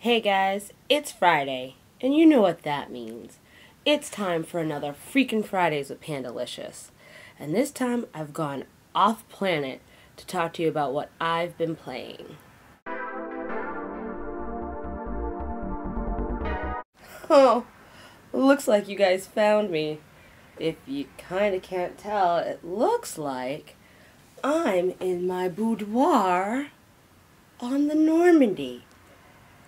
Hey guys, it's Friday, and you know what that means. It's time for another freaking Fridays with Pandalicious. And this time I've gone off planet to talk to you about what I've been playing. Oh, looks like you guys found me. If you kinda can't tell, it looks like I'm in my boudoir on the Normandy.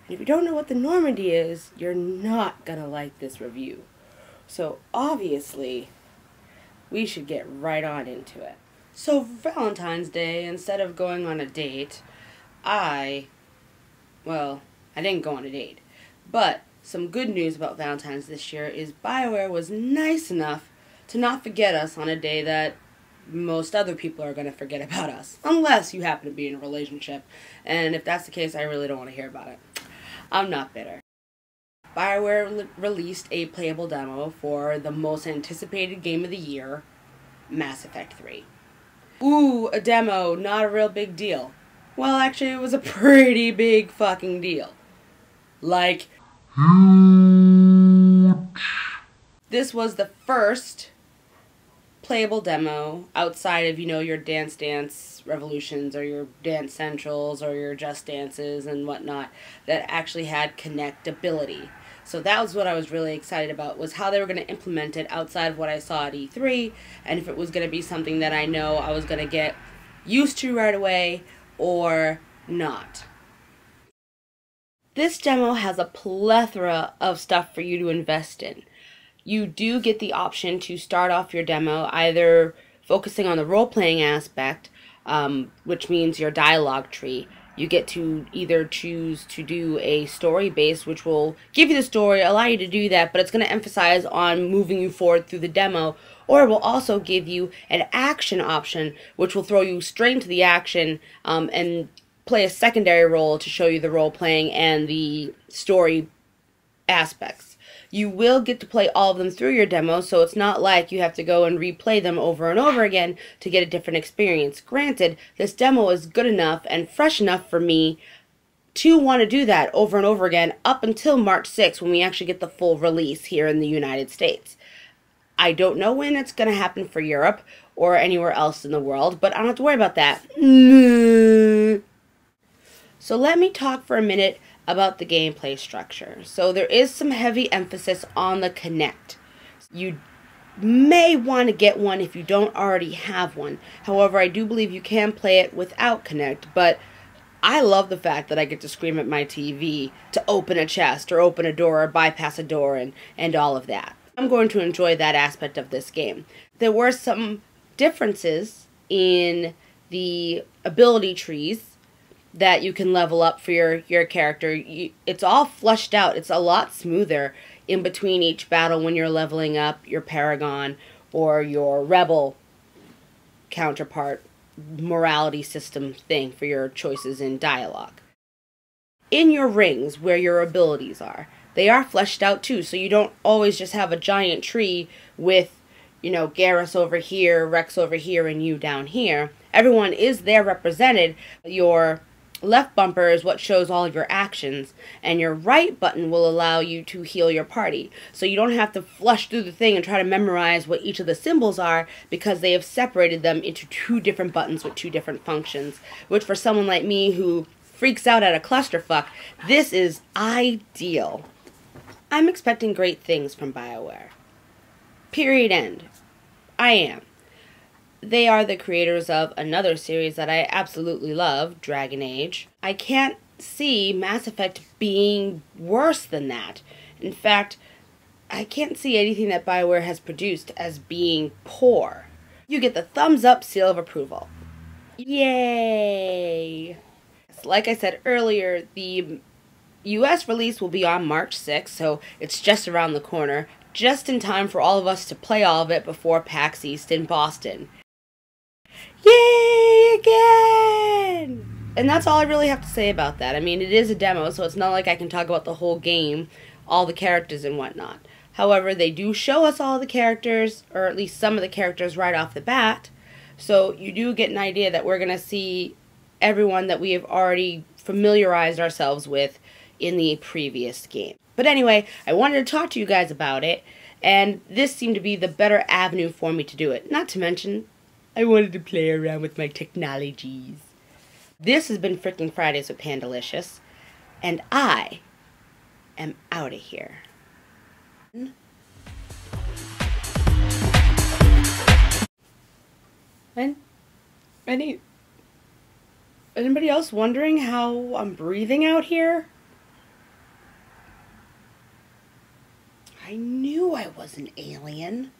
And if you don't know what the Normandy is, you're not gonna like this review. So obviously, we should get right on into it. So Valentine's Day, instead of going on a date, I didn't go on a date. But some good news about Valentine's this year is BioWare was nice enough to not forget us on a day that most other people are going to forget about us. Unless you happen to be in a relationship. And if that's the case, I really don't want to hear about it. I'm not bitter. BioWare released a playable demo for the most anticipated game of the year, Mass Effect 3. Ooh, a demo, not a real big deal. Well, actually, it was a pretty big fucking deal. Like, this was the first playable demo outside of, your Dance Dance Revolutions or your Dance Centrals or your Just Dances and whatnot that actually had connectability. So that was what I was really excited about, was how they were going to implement it outside of what I saw at E3, and if it was going to be something that I know I was going to get used to right away or not. This demo has a plethora of stuff for you to invest in. You do get the option to start off your demo either focusing on the role-playing aspect, which means your dialogue tree. You get to either choose to do a story base, which will give you the story, allow you to do that, but it's going to emphasize on moving you forward through the demo, or it will also give you an action option, which will throw you straight into the action and play a secondary role to show you the role-playing and the story aspects. You will get to play all of them through your demo, so it's not like you have to go and replay them over and over again to get a different experience. Granted, this demo is good enough and fresh enough for me to want to do that over and over again up until March 6th when we actually get the full release here in the United States. I don't know when it's going to happen for Europe or anywhere else in the world, but I don't have to worry about that. So let me talk for a minute about the gameplay structure. So there is some heavy emphasis on the Connect. You may want to get one if you don't already have one. However, I do believe you can play it without Connect, but I love the fact that I get to scream at my TV to open a chest or open a door or bypass a door and all of that. I'm going to enjoy that aspect of this game. There were some differences in the ability trees that you can level up for your character. It's all fleshed out. It's a lot smoother in between each battle when you're leveling up your Paragon or your Rebel counterpart morality system thing for your choices in dialogue. In your rings, where your abilities are, they are fleshed out too, so you don't always just have a giant tree with, Garrus over here, Rex over here, and you down here. Everyone is there represented. Your left bumper is what shows all of your actions, and your right button will allow you to heal your party. So you don't have to flush through the thing and try to memorize what each of the symbols are, because they have separated them into two different buttons with two different functions, which for someone like me who freaks out at a clusterfuck, this is ideal. I'm expecting great things from BioWare. Period, end. I am. They are the creators of another series that I absolutely love, Dragon Age. I can't see Mass Effect being worse than that. In fact, I can't see anything that BioWare has produced as being poor. You get the thumbs up seal of approval. Yay! Like I said earlier, the US release will be on March 6th, so it's just around the corner, just in time for all of us to play all of it before PAX East in Boston. Yay again! And that's all I really have to say about that. I mean, it is a demo, so it's not like I can talk about the whole game, all the characters and whatnot. However, they do show us all the characters, or at least some of the characters right off the bat, so you do get an idea that we're going to see everyone that we have already familiarized ourselves with in the previous game. But anyway, I wanted to talk to you guys about it, and this seemed to be the better avenue for me to do it. Not to mention, I wanted to play around with my technologies. This has been Frickin' Fridays with Pandalicious, and I am out of here. And anybody else wondering how I'm breathing out here? I knew I was an alien.